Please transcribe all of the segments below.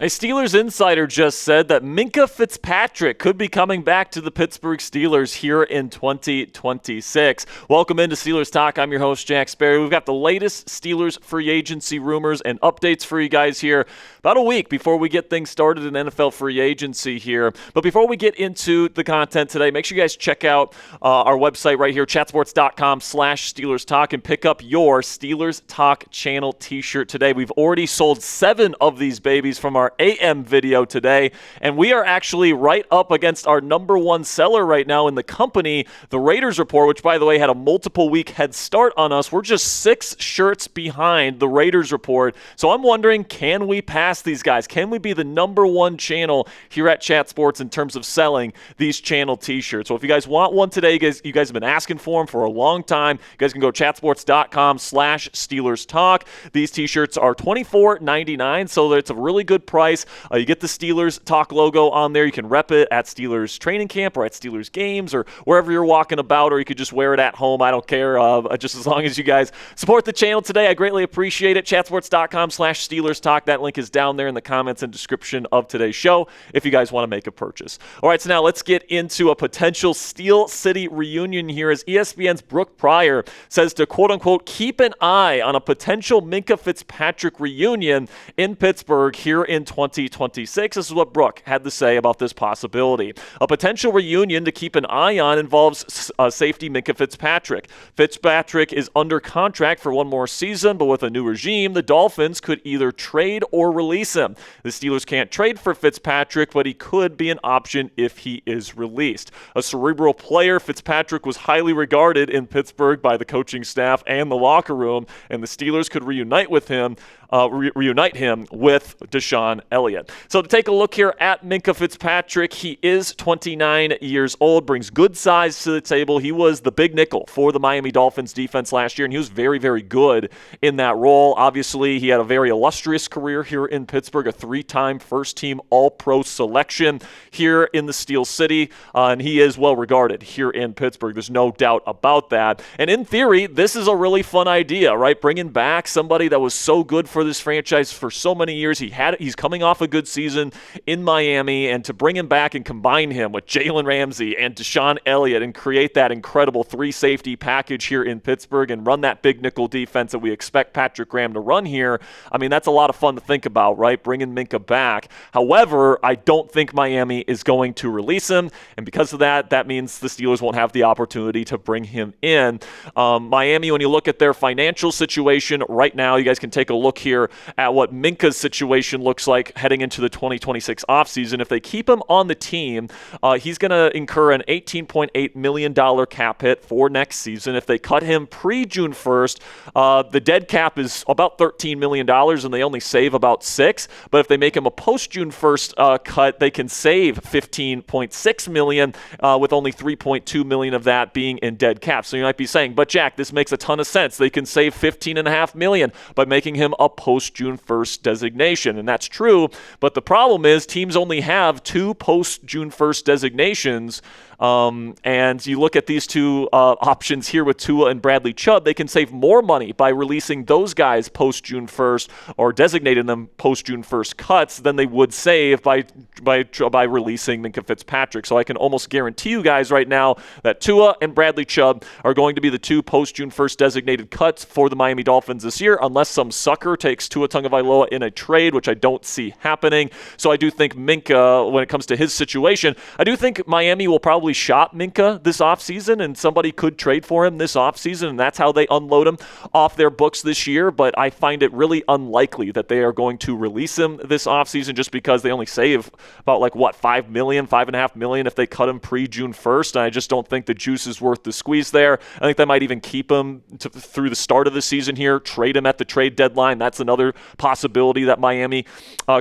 A Steelers insider just said that Minkah Fitzpatrick could be coming back to the Pittsburgh Steelers here in 2026. Welcome into Steelers Talk. I'm your host, Jack Sperry. We've got the latest Steelers free agency rumors and updates for you guys here about a week before we get things started in NFL free agency here. But before we get into the content today, make sure you guys check out our website right here, chatsports.com/Steelers Talk, and pick up your Steelers Talk channel t-shirt today. We've already sold 7 of these babies from our AM video today, and we are actually right up against our number one seller right now in the company, the Raiders Report, which, by the way, had a multiple week head start on us. We're just 6 shirts behind the Raiders Report. So I'm wondering, can we pass these guys? Can we be the number one channel here at Chat Sports in terms of selling these channel t-shirts? So if you guys want one today, you guys have been asking for them for a long time. You guys can go chatsports.com/Steelers Talk. These t-shirts are $24.99, so it's a really good price. You get the Steelers Talk logo on there. You can rep it at Steelers training camp or at Steelers games or wherever you're walking about, or you could just wear it at home. I don't care, just as long as you guys support the channel today. I greatly appreciate it. Chatsports.com/Steelers Talk. That link is down there in the comments and description of today's show if you guys want to make a purchase. All right, so now let's get into a potential Steel City reunion here, as ESPN's Brooke Pryor says to quote-unquote keep an eye on a potential Minkah Fitzpatrick reunion in Pittsburgh here in 2026. This is what Brooke had to say about this possibility. A potential reunion to keep an eye on involves safety Minkah Fitzpatrick. Fitzpatrick is under contract for one more season, but with a new regime, the Dolphins could either trade or release him. The Steelers can't trade for Fitzpatrick, but he could be an option if he is released. A cerebral player, Fitzpatrick was highly regarded in Pittsburgh by the coaching staff and the locker room, and the Steelers could reunite him with DeShon Elliott. So to take a look here at Minkah Fitzpatrick, he is 29 years old, brings good size to the table. He was the big nickel for the Miami Dolphins defense last year, and he was very, very good in that role. Obviously, he had a very illustrious career here in Pittsburgh, a 3-time first-team All-Pro selection here in the Steel City, and he is well regarded here in Pittsburgh. There's no doubt about that. And in theory, this is a really fun idea, right? Bringing back somebody that was so good for this franchise for so many years. He's coming off a good season in Miami, and to bring him back and combine him with Jalen Ramsey and DeShon Elliott and create that incredible 3-safety package here in Pittsburgh and run that big nickel defense that we expect Patrick Graham to run here, I mean, that's a lot of fun to think about, right? Bringing Minkah back. However, I don't think Miami is going to release him, and because of that, that means the Steelers won't have the opportunity to bring him in. Miami, when you look at their financial situation right now, you guys can take a look here at what Minkah's situation looks like heading into the 2026 offseason. If they keep him on the team, he's going to incur an $18.8 million cap hit for next season. If they cut him pre-June 1st, the dead cap is about $13 million, and they only save about $6. But if they make him a post-June 1st cut, they can save $15.6 million, with only $3.2 million of that being in dead cap. So you might be saying, but Jack, this makes a ton of sense. They can save $15.5 million by making him a post-June 1st designation, and that's true, but the problem is teams only have 2 post-June 1st designations, and you look at these 2 options here with Tua and Bradley Chubb, they can save more money by releasing those guys post-June 1st or designating them post-June 1st cuts than they would save by releasing Minkah Fitzpatrick. So I can almost guarantee you guys right now that Tua and Bradley Chubb are going to be the 2 post-June 1st designated cuts for the Miami Dolphins this year, unless some sucker takes Tua Tagovailoa in a trade, which I don't see happening. So I do think Minkah, when it comes to his situation, I do think Miami will probably shop Minkah this offseason, and somebody could trade for him this offseason, and that's how they unload him off their books this year. But I find it really unlikely that they are going to release him this offseason, just because they only save about $5.5 million if they cut him pre-June 1st. And I just don't think the juice is worth the squeeze there. I think they might even keep him through the start of the season here, trade him at the trade deadline. That's another possibility that Miami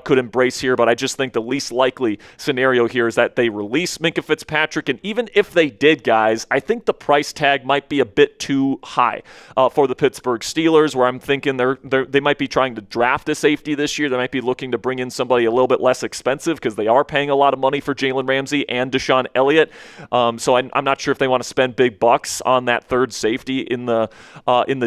could embrace here, but I just think the least likely scenario here is that they release Minkah Fitzpatrick. And And even if they did, guys, I think the price tag might be a bit too high for the Pittsburgh Steelers, where I'm thinking they might be trying to draft a safety this year. They might be looking to bring in somebody a little bit less expensive because they are paying a lot of money for Jalen Ramsey and DeShon Elliott. So I'm not sure if they want to spend big bucks on that third safety in the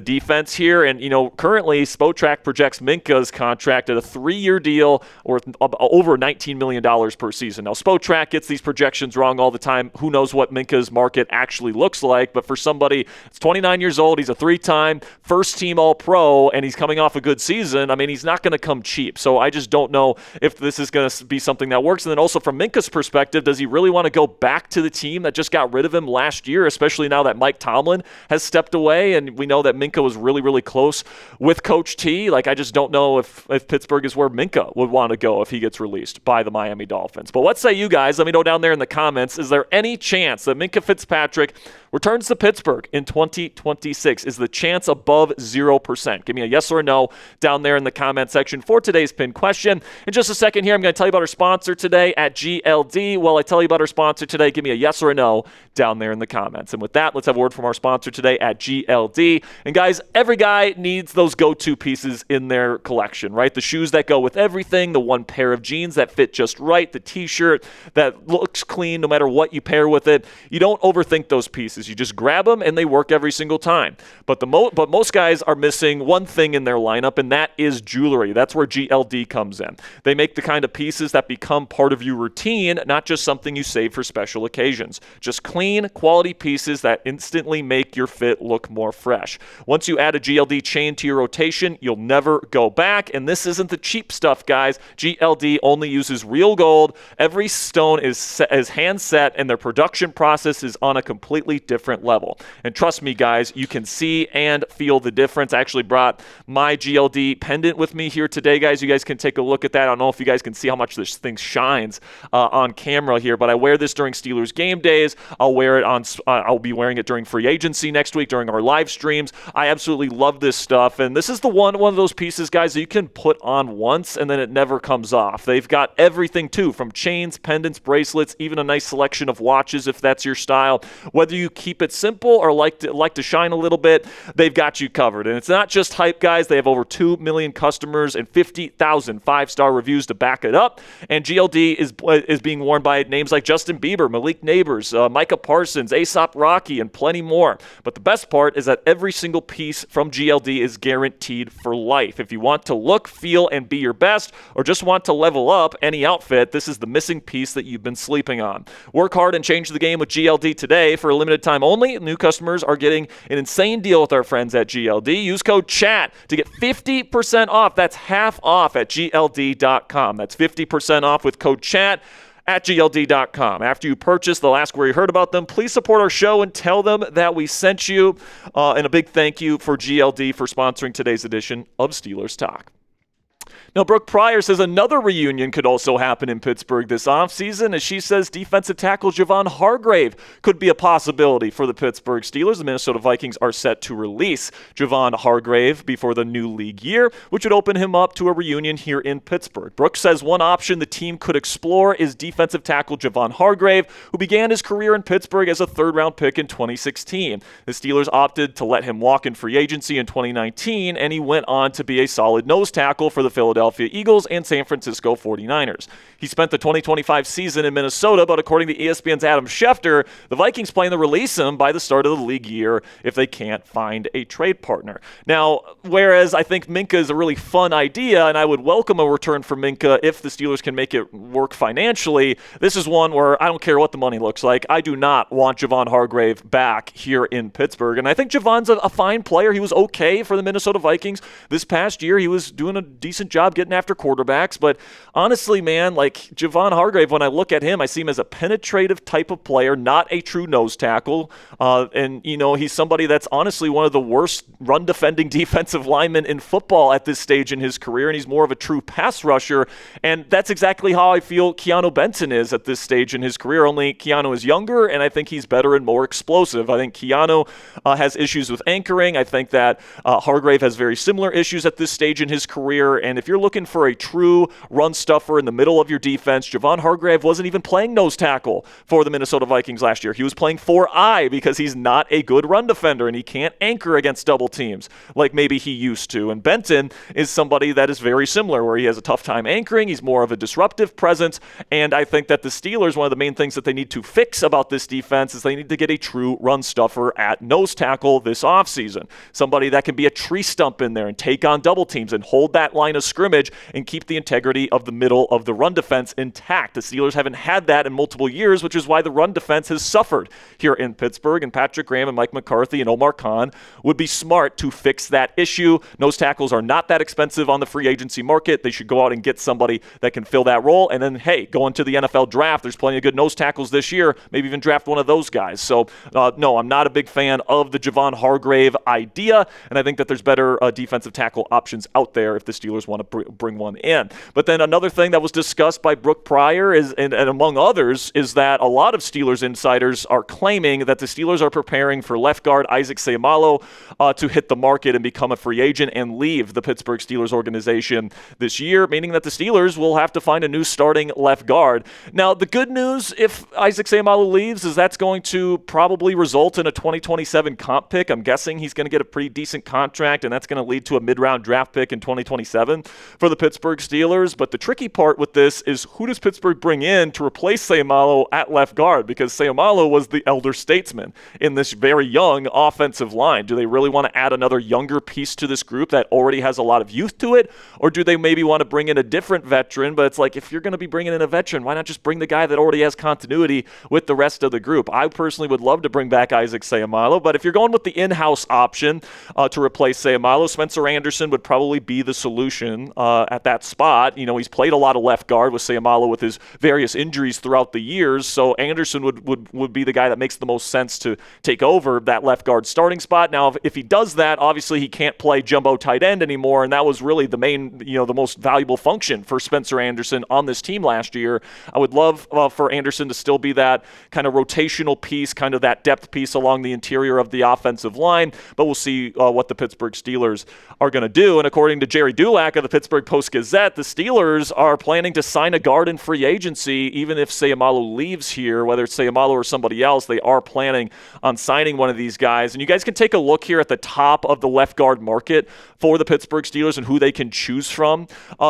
defense here. And, currently Spotrac projects Minkah's contract at a 3-year deal worth over $19 million per season. Now, Spotrac gets these projections wrong all the time. Who knows what Minkah's market actually looks like? But for somebody that's 29 years old, he's a 3-time first-team All-Pro, and he's coming off a good season. I mean, he's not going to come cheap. So I just don't know if this is going to be something that works. And then also from Minkah's perspective, does he really want to go back to the team that just got rid of him last year, especially now that Mike Tomlin has stepped away? And we know that Minkah was really, really close with Coach T. I just don't know if Pittsburgh is where Minkah would want to go if he gets released by the Miami Dolphins. But what say you guys? Let me know down there in the comments. Is there any chance that Minkah Fitzpatrick returns to Pittsburgh in 2026? Is the chance above 0%? Give me a yes or a no down there in the comment section for today's pinned question. In just a second here, I'm going to tell you about our sponsor today at GLD. While I tell you about our sponsor today, give me a yes or a no down there in the comments. And with that, let's have a word from our sponsor today at GLD. And guys, every guy needs those go-to pieces in their collection, right? The shoes that go with everything, the one pair of jeans that fit just right, the t-shirt that looks clean no matter what you pair with it. You don't overthink those pieces. You just grab them and they work every single time. But most guys are missing one thing in their lineup, and that is jewelry. That's where GLD comes in. They make the kind of pieces that become part of your routine, not just something you save for special occasions. Just clean, quality pieces that instantly make your fit look more fresh. Once you add a GLD chain to your rotation, you'll never go back. And this isn't the cheap stuff, guys. GLD only uses real gold. Every stone is hand set, and their production process is on a completely different level. And trust me, guys, you can see and feel the difference. I actually brought my GLD pendant with me here today, guys. You guys can take a look at that. I don't know if you guys can see how much this thing shines on camera here, but I wear this during Steelers game days. I'll wear it I'll be wearing it during free agency next week during our live streams. I absolutely love this stuff, and this is the one of those pieces, guys, that you can put on once and then it never comes off. They've got everything too, from chains, pendants, bracelets, even a nice selection of watches if that's your style. Whether you keep it simple or like to shine a little bit, they've got you covered. And it's not just hype, guys. They have over 2 million customers and 50,000 5-star reviews to back it up. And GLD is being worn by names like Justin Bieber, Malik Neighbors, Micah Parsons, A$AP Rocky, and plenty more. But the best part is that every single piece from GLD is guaranteed for life. If you want to look, feel, and be your best, or just want to level up any outfit, this is the missing piece that you've been sleeping on. Work hard and change the game with GLD today. For a limited time only, new customers are getting an insane deal with our friends at GLD. Use code CHAT to get 50% off. That's half off at GLD.com. That's 50% off with code CHAT at GLD.com. After you purchase, they'll ask where you heard about them. Please support our show and tell them that we sent you. And a big thank you for GLD for sponsoring today's edition of Steelers Talk. Now, Brooke Pryor says another reunion could also happen in Pittsburgh this offseason, as she says defensive tackle Javon Hargrave could be a possibility for the Pittsburgh Steelers. The Minnesota Vikings are set to release Javon Hargrave before the new league year, which would open him up to a reunion here in Pittsburgh. Brooke says one option the team could explore is defensive tackle Javon Hargrave, who began his career in Pittsburgh as a third-round pick in 2016. The Steelers opted to let him walk in free agency in 2019, and he went on to be a solid nose tackle for the Philadelphia Eagles and San Francisco 49ers. He spent the 2025 season in Minnesota, but according to ESPN's Adam Schefter, the Vikings plan to release him by the start of the league year if they can't find a trade partner. Now, whereas I think Minkah is a really fun idea, and I would welcome a return for Minkah if the Steelers can make it work financially, this is one where I don't care what the money looks like. I do not want Javon Hargrave back here in Pittsburgh, and I think Javon's a fine player. He was okay for the Minnesota Vikings this past year. He was doing a decent job getting after quarterbacks, but honestly, man, like Javon Hargrave, when I look at him, I see him as a penetrative type of player, not a true nose tackle, and he's somebody that's honestly one of the worst run-defending defensive linemen in football at this stage in his career, and he's more of a true pass rusher, and that's exactly how I feel Keanu Benton is at this stage in his career, only Keanu is younger, and I think he's better and more explosive. I think Keanu has issues with anchoring. I think that Hargrave has very similar issues at this stage in his career, and if you're looking for a true run stuffer in the middle of your defense, Javon Hargrave wasn't even playing nose tackle for the Minnesota Vikings last year. He was playing 4-eye because he's not a good run defender and he can't anchor against double teams like maybe he used to. And Benton is somebody that is very similar, where he has a tough time anchoring. He's more of a disruptive presence. And I think that the Steelers, one of the main things that they need to fix about this defense is they need to get a true run stuffer at nose tackle this offseason. Somebody that can be a tree stump in there and take on double teams and hold that line of scrimmage and keep the integrity of the middle of the run defense intact. The Steelers haven't had that in multiple years, which is why the run defense has suffered here in Pittsburgh. And Patrick Graham and Mike McCarthy and Omar Khan would be smart to fix that issue. Nose tackles are not that expensive on the free agency market. They should go out and get somebody that can fill that role. And then, hey, go into the NFL draft. There's plenty of good nose tackles this year. Maybe even draft one of those guys. So, no, I'm not a big fan of the Javon Hargrave idea. And I think that there's better defensive tackle options out there if the Steelers want to bring one in. But then another thing that was discussed by Brooke Pryor is, and among others, is that a lot of Steelers insiders are claiming that the Steelers are preparing for left guard Isaac Seumalo to hit the market and become a free agent and leave the Pittsburgh Steelers organization this year, meaning that the Steelers will have to find a new starting left guard. Now, the good news, if Isaac Seumalo leaves, is that's going to probably result in a 2027 comp pick. I'm guessing he's going to get a pretty decent contract, and that's going to lead to a mid-round draft pick in 2027 for the Pittsburgh Steelers. But the tricky part with this is, who does Pittsburgh bring in to replace Seumalo at left guard? Because Seumalo was the elder statesman in this very young offensive line. Do they really want to add another younger piece to this group that already has a lot of youth to it? Or do they maybe want to bring in a different veteran? But it's like, if you're going to be bringing in a veteran, why not just bring the guy that already has continuity with the rest of the group? I personally would love to bring back Isaac Seumalo, but if you're going with the in-house option to replace Seumalo, Spencer Anderson would probably be the solution at that spot. You know, he's played a lot of left guard with Seumalo with his various injuries throughout the years, so Anderson would be the guy that makes the most sense to take over that left guard starting spot. Now, if he does that, obviously he can't play jumbo tight end anymore, and that was really the main, the most valuable function for Spencer Anderson on this team last year. I would love for Anderson to still be that kind of rotational piece, kind of that depth piece along the interior of the offensive line, but we'll see what the Pittsburgh Steelers are going to do. And according to Jerry Dulac of the Pittsburgh Post-Gazette, the Steelers are planning to sign a guard in free agency even if Seumalo leaves here, whether it's Seumalo or somebody else. They are planning on signing one of these guys. And you guys can take a look here at the top of the left guard market for the Pittsburgh Steelers and who they can choose from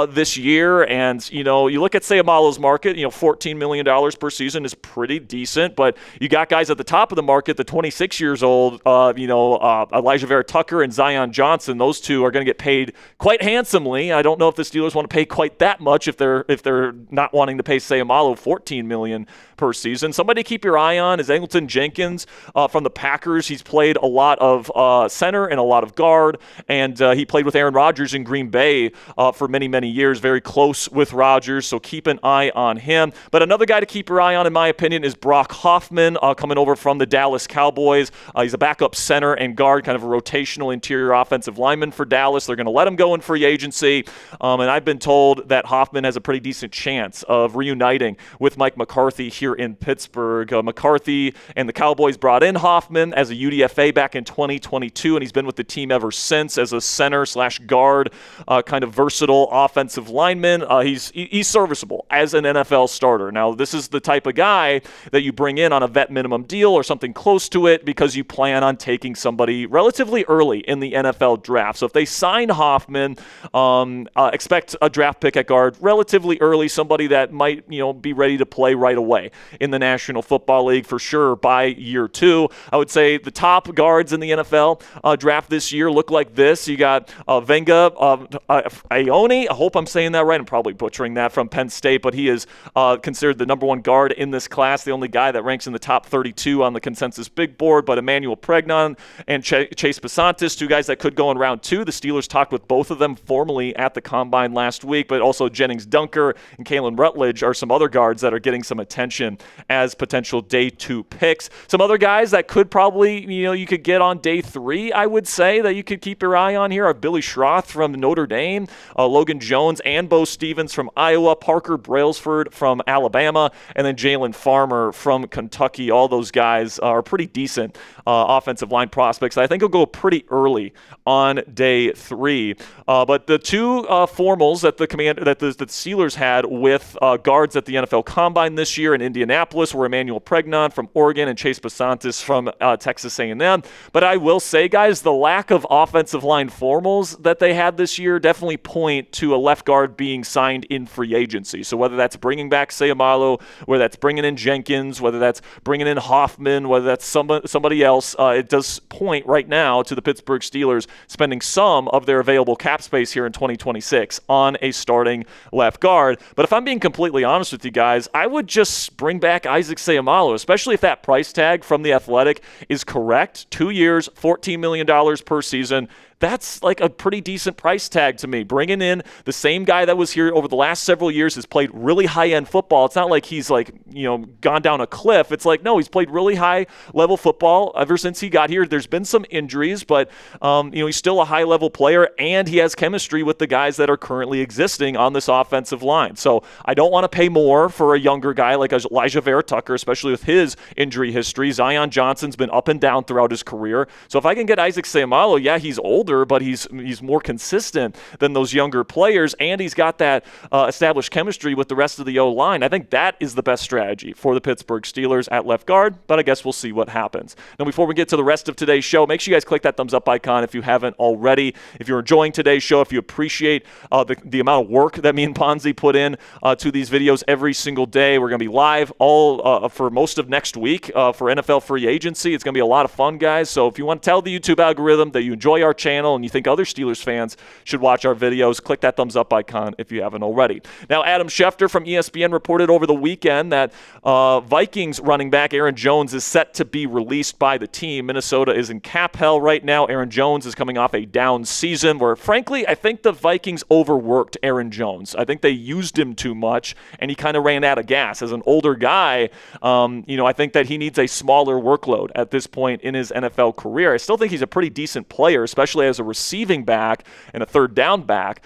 this year. And, you look at Seumalo's market, $14 million per season is pretty decent, but you got guys at the top of the market, the 26 years old, Elijah Vera Tucker and Zion Johnson. Those two are going to get paid quite handsomely. I don't know if the Steelers want to pay quite that much if they're not wanting to pay Seumalo $14 million per season. Somebody to keep your eye on is Angleton Jenkins from the Packers. He's played a lot of center and a lot of guard, and he played with Aaron Rodgers in Green Bay for many, many years, very close with Rodgers, so keep an eye on him. But another guy to keep your eye on, in my opinion, is Brock Hoffman, coming over from the Dallas Cowboys. He's a backup center and guard, kind of a rotational interior offensive lineman for Dallas. They're going to let him go in free agency, and I've been told that Hoffman has a pretty decent chance of reuniting with Mike McCarthy here in Pittsburgh. McCarthy and the Cowboys brought in Hoffman as a UDFA back in 2022, and he's been with the team ever since as a center/guard, kind of versatile offensive lineman. He's serviceable as an NFL starter. Now, this is the type of guy that you bring in on a vet minimum deal or something close to it because you plan on taking somebody relatively early in the NFL draft. So if they sign Hoffman, expect a draft pick at guard relatively early, somebody that might be ready to play right away in the National Football League for sure by year 2. I would say the top guards in the NFL draft this year look like this. You got Venga Ione. I hope I'm saying that right. I'm probably butchering that, from Penn State, but he is considered the number 1 guard in this class, the only guy that ranks in the top 32 on the consensus big board. But Emmanuel Pregnon and Chase Pasantis, 2 guys that could go in round 2. The Steelers talked with both of them formally at the Combine last week, but also Jennings Dunker and Kalen Rutledge are some other guards that are getting some attention position as potential day 2 picks. Some other guys that could probably, you could get on day 3, I would say, that you could keep your eye on here are Billy Schroth from Notre Dame, Logan Jones and Bo Stevens from Iowa, Parker Brailsford from Alabama, and then Jalen Farmer from Kentucky. All those guys are pretty decent offensive line prospects. I think it'll go pretty early on day 3. But the 2 formals that the Steelers had with guards at the NFL Combine this year in Indianapolis were Emmanuel Pregnon from Oregon and Chase Basantis from Texas A&M. But I will say, guys, the lack of offensive line formals that they had this year definitely point to a left guard being signed in free agency. So whether that's bringing back Sayamalo, whether that's bringing in Jenkins, whether that's bringing in Hoffman, whether that's somebody else, it does point right now to the Pittsburgh Steelers spending some of their available cap space here in 2026 on a starting left guard. But if I'm being completely honest with you guys, I would just bring back Isaac Sayamalo, especially if that price tag from The Athletic is correct. 2 years, $14 million per season. That's like a pretty decent price tag to me. Bringing in the same guy that was here over the last several years, has played really high-end football. It's not like he's gone down a cliff. It's like, no, he's played really high-level football ever since he got here. There's been some injuries, but he's still a high-level player, and he has chemistry with the guys that are currently existing on this offensive line. So I don't want to pay more for a younger guy like Elijah Vera Tucker, especially with his injury history. Zion Johnson's been up and down throughout his career. So if I can get Isaac Sayamalo, yeah, he's older, but he's more consistent than those younger players, and he's got that established chemistry with the rest of the O-line. I think that is the best strategy for the Pittsburgh Steelers at left guard, but I guess we'll see what happens. Now, before we get to the rest of today's show, make sure you guys click that thumbs up icon if you haven't already. If you're enjoying today's show, if you appreciate the amount of work that me and Ponzi put in to these videos every single day, we're going to be live all for most of next week for NFL free agency. It's going to be a lot of fun, guys. So if you want to tell the YouTube algorithm that you enjoy our channel and you think other Steelers fans should watch our videos, click that thumbs up icon if you haven't already. Now, Adam Schefter from ESPN reported over the weekend that Vikings running back Aaron Jones is set to be released by the team. Minnesota is in cap hell right now. Aaron Jones is coming off a down season where, frankly, I think the Vikings overworked Aaron Jones. I think they used him too much, and he kind of ran out of gas. As an older guy, I think that he needs a smaller workload at this point in his NFL career. I still think he's a pretty decent player, especially as a receiving back and a third down back,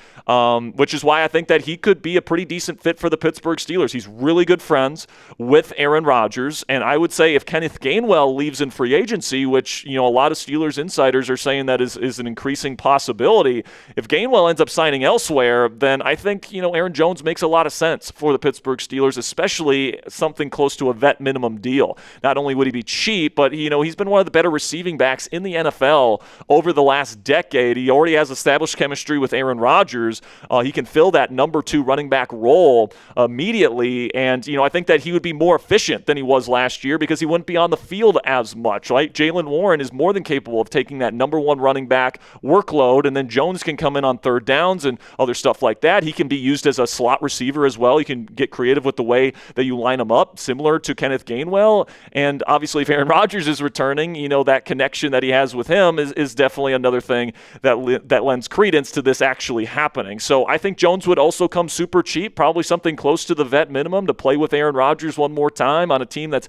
which is why I think that he could be a pretty decent fit for the Pittsburgh Steelers. He's really good friends with Aaron Rodgers, and I would say if Kenneth Gainwell leaves in free agency, which a lot of Steelers insiders are saying that is an increasing possibility, if Gainwell ends up signing elsewhere, then I think Aaron Jones makes a lot of sense for the Pittsburgh Steelers, especially something close to a vet minimum deal. Not only would he be cheap, but he's been one of the better receiving backs in the NFL over the last decade. He already has established chemistry with Aaron Rodgers. He can fill that number 2 running back role immediately, and I think that he would be more efficient than he was last year because he wouldn't be on the field as much, right? Jaylen Warren is more than capable of taking that number 1 running back workload, and then Jones can come in on third downs and other stuff like that. He can be used as a slot receiver as well. You can get creative with the way that you line him up, similar to Kenneth Gainwell, and obviously if Aaron Rodgers is returning, that connection that he has with him is definitely another thing that lends credence to this actually happening. So I think Jones would also come super cheap, probably something close to the vet minimum to play with Aaron Rodgers one more time on a team that's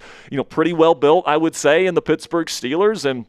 pretty well built, I would say, in the Pittsburgh Steelers, and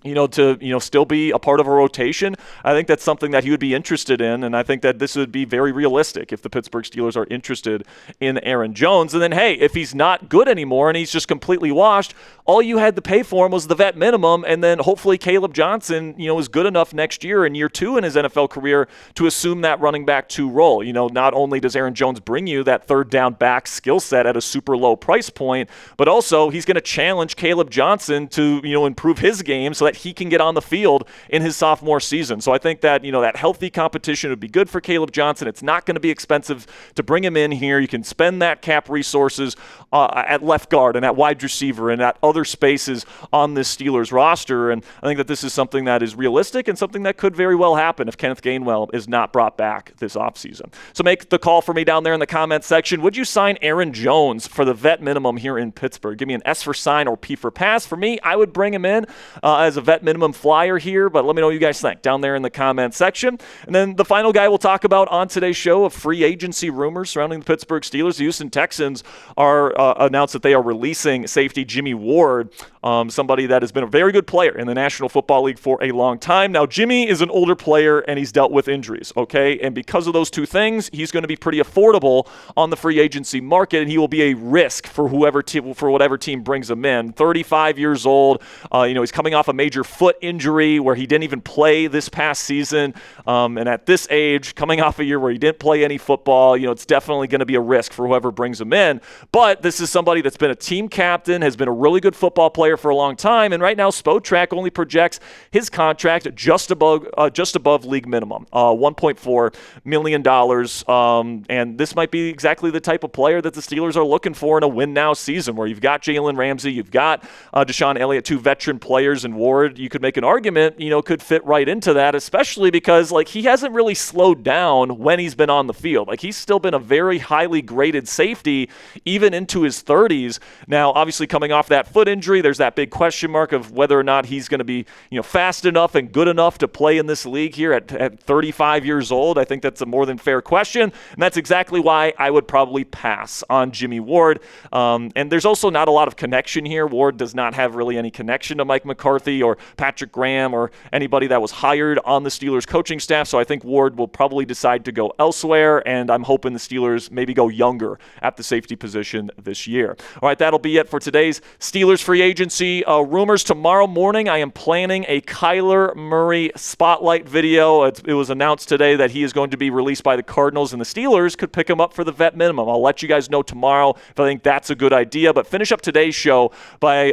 to still be a part of a rotation. I think that's something that he would be interested in, and I think that this would be very realistic if the Pittsburgh Steelers are interested in Aaron Jones. And then, hey, if he's not good anymore and he's just completely washed, all you had to pay for him was the vet minimum, and then hopefully Caleb Johnson, is good enough next year in year 2 in his NFL career to assume that running back 2 role. Not only does Aaron Jones bring you that third down back skill set at a super low price point, but also he's going to challenge Caleb Johnson to, improve his game so that he can get on the field in his sophomore season. So I think that, that healthy competition would be good for Caleb Johnson. It's not going to be expensive to bring him in here. You can spend that cap resources at left guard and at wide receiver and at other spaces on this Steelers roster. And I think that this is something that is realistic and something that could very well happen if Kenneth Gainwell is not brought back this offseason. So make the call for me down there in the comment section. Would you sign Aaron Jones for the vet minimum here in Pittsburgh? Give me an S for sign or P for pass. For me, I would bring him in as as a vet minimum flyer here, but let me know what you guys think down there in the comment section. And then the final guy we'll talk about on today's show of free agency rumors surrounding the Pittsburgh Steelers. The Houston Texans are announced that they are releasing safety Jimmy Ward, somebody that has been a very good player in the National Football League for a long time. Now, Jimmy is an older player, and he's dealt with injuries, okay? And because of those two things, he's going to be pretty affordable on the free agency market, and he will be a risk for whatever team brings him in. 35 years old. He's coming off a major foot injury where he didn't even play this past season. And at this age, coming off a year where he didn't play any football, it's definitely going to be a risk for whoever brings him in. But this is somebody that's been a team captain, has been a really good football player for a long time, and right now Spotrac only projects his contract just above league minimum, $1.4 million. And this might be exactly the type of player that the Steelers are looking for in a win-now season, where you've got Jalen Ramsey, you've got DeShon Elliott, two veteran players, and Ward, you could make an argument, could fit right into that, especially because he hasn't really slowed down when he's been on the field. He's still been a very highly graded safety, even into his 30s. Now, obviously, coming off that foot injury, there's that big question mark of whether or not he's going to be, fast enough and good enough to play in this league here at 35 years old. I think that's a more than fair question, and that's exactly why I would probably pass on Jimmy Ward. And there's also not a lot of connection here. Ward does not have really any connection to Mike McCarthy or Patrick Graham or anybody that was hired on the Steelers coaching staff, so I think Ward will probably decide to go elsewhere, and I'm hoping the Steelers maybe go younger at the safety position this year. All right, that'll be it for today's Steelers free agency rumors. Tomorrow morning, I am planning a Kyler Murray spotlight video. It was announced today that he is going to be released by the Cardinals, and the Steelers could pick him up for the vet minimum. I'll let you guys know tomorrow if I think that's a good idea. But finish up today's show by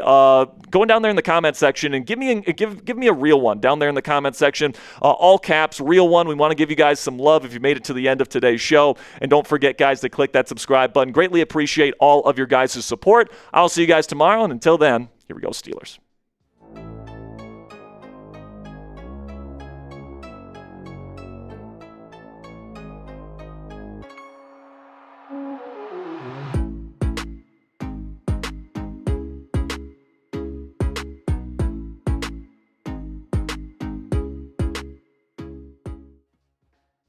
going down there in the comment section and give me a real one down there in the comment section. All caps, real one. We want to give you guys some love if you made it to the end of today's show. And don't forget, guys, to click that subscribe button. Greatly appreciate all of your guys' support. I'll see you guys tomorrow, and until then, here we go, Steelers.